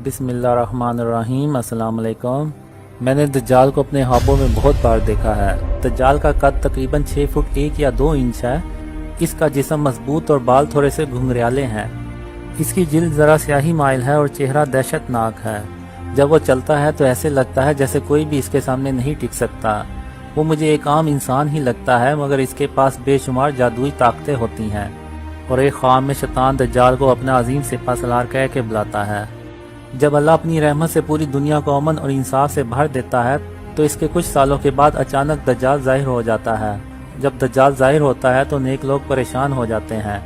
بسم اللہ الرحمن الرحیم۔ السلام علیکم۔ میں نے دجال کو اپنے خوابوں میں بہت بار دیکھا ہے۔ دجال کا قد تقریباً 6 فٹ 1 یا 2 انچ ہے۔ اس کا جسم مضبوط اور بال تھوڑے سے گھنگریالے ہیں۔ اس کی جلد ذرا سیاہی مائل ہے اور چہرہ دہشت ناک ہے۔ جب وہ چلتا ہے تو ایسے لگتا ہے جیسے کوئی بھی اس کے سامنے نہیں ٹک سکتا۔ وہ مجھے ایک عام انسان ہی لگتا ہے، مگر اس کے پاس بے شمار جادوئی طاقتیں ہوتی ہیں، اور ایک خواب میں شیطان دجال کو اپنا عظیم سپہ سالار کہہ کے بلاتا ہے۔ جب اللہ اپنی رحمت سے پوری دنیا کو امن اور انصاف سے بھر دیتا ہے تو اس کے کچھ سالوں کے بعد اچانک دجال ظاہر ہو جاتا ہے۔ جب دجال ظاہر ہوتا ہے تو نیک لوگ پریشان ہو جاتے ہیں۔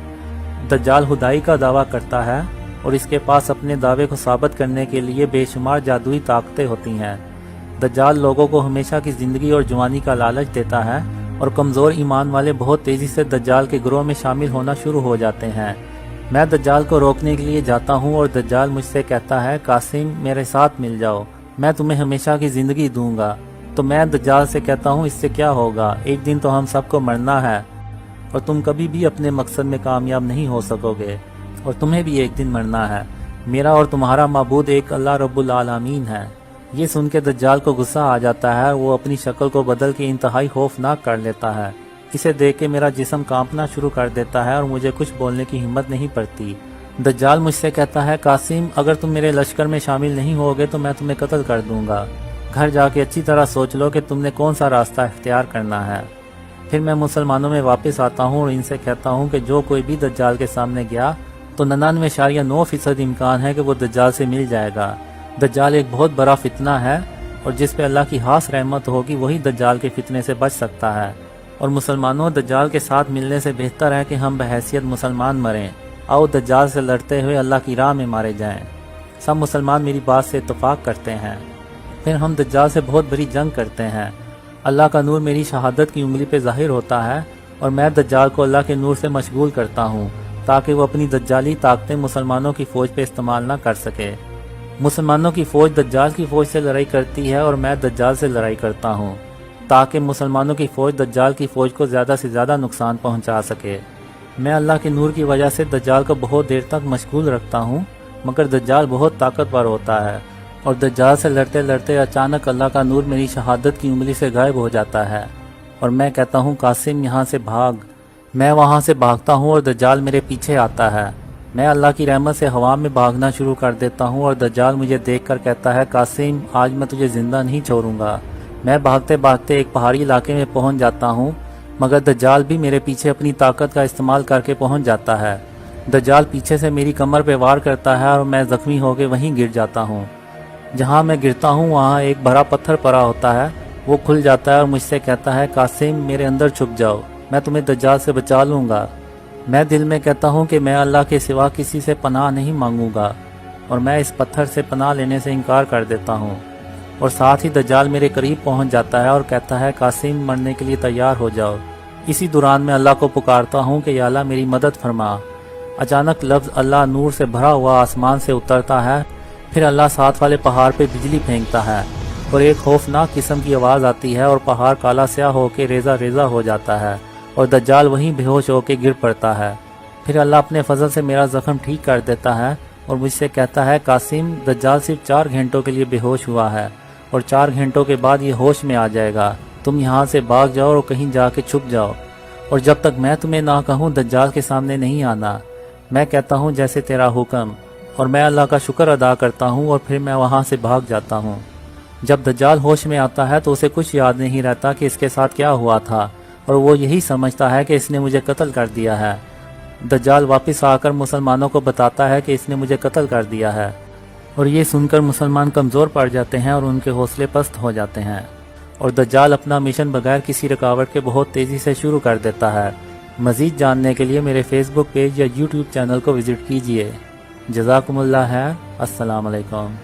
دجال خدائی کا دعویٰ کرتا ہے اور اس کے پاس اپنے دعوے کو ثابت کرنے کے لیے بے شمار جادوئی طاقتیں ہوتی ہیں۔ دجال لوگوں کو ہمیشہ کی زندگی اور جوانی کا لالچ دیتا ہے، اور کمزور ایمان والے بہت تیزی سے دجال کے گروہ میں شامل ہونا شروع ہو جاتے ہیں۔ میں دجال کو روکنے کے لیے جاتا ہوں اور دجال مجھ سے کہتا ہے، قاسم میرے ساتھ مل جاؤ، میں تمہیں ہمیشہ کی زندگی دوں گا۔ تو میں دجال سے کہتا ہوں، اس سے کیا ہوگا، ایک دن تو ہم سب کو مرنا ہے، اور تم کبھی بھی اپنے مقصد میں کامیاب نہیں ہو سکو گے، اور تمہیں بھی ایک دن مرنا ہے۔ میرا اور تمہارا معبود ایک اللہ رب العالمین ہے۔ یہ سن کے دجال کو غصہ آ جاتا ہے، وہ اپنی شکل کو بدل کے انتہائی خوفناک کر لیتا ہے۔ اسے دیکھ کے میرا جسم کانپنا شروع کر دیتا ہے اور مجھے کچھ بولنے کی ہمت نہیں پڑتی۔ دجال مجھ سے کہتا ہے، قاسم اگر تم میرے لشکر میں شامل نہیں ہوگے تو میں تمہیں قتل کر دوں گا۔ گھر جا کے اچھی طرح سوچ لو کہ تم نے کون سا راستہ اختیار کرنا ہے۔ پھر میں مسلمانوں میں واپس آتا ہوں اور ان سے کہتا ہوں کہ جو کوئی بھی دجال کے سامنے گیا تو 99.9% امکان ہے کہ وہ دجال سے مل جائے گا۔ دجال ایک بہت بڑا فتنہ ہے، اور جس پہ اللہ کی خاص رحمت ہوگی وہی دجال کے فتنے سے بچ سکتا ہے۔ اور مسلمانوں، دجال کے ساتھ ملنے سے بہتر ہے کہ ہم بحیثیت مسلمان مریں۔ آؤ دجال سے لڑتے ہوئے اللہ کی راہ میں مارے جائیں۔ سب مسلمان میری بات سے اتفاق کرتے ہیں۔ پھر ہم دجال سے بہت بڑی جنگ کرتے ہیں۔ اللہ کا نور میری شہادت کی انگلی پہ ظاہر ہوتا ہے، اور میں دجال کو اللہ کے نور سے مشغول کرتا ہوں تاکہ وہ اپنی دجالی طاقتیں مسلمانوں کی فوج پہ استعمال نہ کر سکے۔ مسلمانوں کی فوج دجال کی فوج سے لڑائی کرتی ہے اور میں دجال سے لڑائی کرتا ہوں تاکہ مسلمانوں کی فوج دجال کی فوج کو زیادہ سے زیادہ نقصان پہنچا سکے۔ میں اللہ کے نور کی وجہ سے دجال کو بہت دیر تک مشغول رکھتا ہوں، مگر دجال بہت طاقتور ہوتا ہے، اور دجال سے لڑتے لڑتے اچانک اللہ کا نور میری شہادت کی انگلی سے غائب ہو جاتا ہے، اور میں کہتا ہوں، قاسم یہاں سے بھاگ۔ میں وہاں سے بھاگتا ہوں اور دجال میرے پیچھے آتا ہے۔ میں اللہ کی رحمت سے ہوا میں بھاگنا شروع کر دیتا ہوں، اور دجال مجھے دیکھ کر کہتا ہے، قاسم آج میں تجھے زندہ نہیں چھوڑوں گا۔ میں بھاگتے بھاگتے ایک پہاڑی علاقے میں پہنچ جاتا ہوں، مگر دجال بھی میرے پیچھے اپنی طاقت کا استعمال کر کے پہنچ جاتا ہے۔ دجال پیچھے سے میری کمر پہ وار کرتا ہے اور میں زخمی ہو کے وہیں گر جاتا ہوں۔ جہاں میں گرتا ہوں وہاں ایک بڑا پتھر پڑا ہوتا ہے، وہ کھل جاتا ہے اور مجھ سے کہتا ہے، قاسم میرے اندر چھپ جاؤ، میں تمہیں دجال سے بچا لوں گا۔ میں دل میں کہتا ہوں کہ میں اللہ کے سوا کسی سے پناہ نہیں مانگوں گا، اور میں اس پتھر سے پناہ لینے سے انکار کر دیتا ہوں، اور ساتھ ہی دجال میرے قریب پہنچ جاتا ہے اور کہتا ہے، قاسم مرنے کے لیے تیار ہو جاؤ۔ اسی دوران میں اللہ کو پکارتا ہوں کہ یا اللہ میری مدد فرما۔ اچانک لفظ اللہ نور سے بھرا ہوا آسمان سے اترتا ہے، پھر اللہ ساتھ والے پہاڑ پہ بجلی پھینکتا ہے، اور ایک خوفناک قسم کی آواز آتی ہے اور پہاڑ کالا سیاہ ہو کے ریزہ ریزہ ہو جاتا ہے، اور دجال وہیں بے ہوش ہو کے گر پڑتا ہے۔ پھر اللہ اپنے فضل سے میرا زخم ٹھیک کر دیتا ہے اور مجھ سے کہتا ہے، قاسم دجال صرف 4 گھنٹوں کے لیے بے ہوش ہوا ہے، اور 4 گھنٹوں کے بعد یہ ہوش میں آ جائے گا۔ تم یہاں سے بھاگ جاؤ اور کہیں جا کے چھپ جاؤ، اور جب تک میں تمہیں نہ کہوں دجال کے سامنے نہیں آنا۔ میں کہتا ہوں، جیسے تیرا حکم، اور میں اللہ کا شکر ادا کرتا ہوں، اور پھر میں وہاں سے بھاگ جاتا ہوں۔ جب دجال ہوش میں آتا ہے تو اسے کچھ یاد نہیں رہتا کہ اس کے ساتھ کیا ہوا تھا، اور وہ یہی سمجھتا ہے کہ اس نے مجھے قتل کر دیا ہے۔ دجال واپس آ کر مسلمانوں کو بتاتا ہے کہ اس نے مجھے قتل کر دیا ہے، اور یہ سن کر مسلمان کمزور پڑ جاتے ہیں اور ان کے حوصلے پست ہو جاتے ہیں، اور دجال اپنا مشن بغیر کسی رکاوٹ کے بہت تیزی سے شروع کر دیتا ہے۔ مزید جاننے کے لیے میرے فیس بک پیج یا یوٹیوب چینل کو وزٹ کیجیے۔ جزاکم اللہ خیر۔ السلام علیکم۔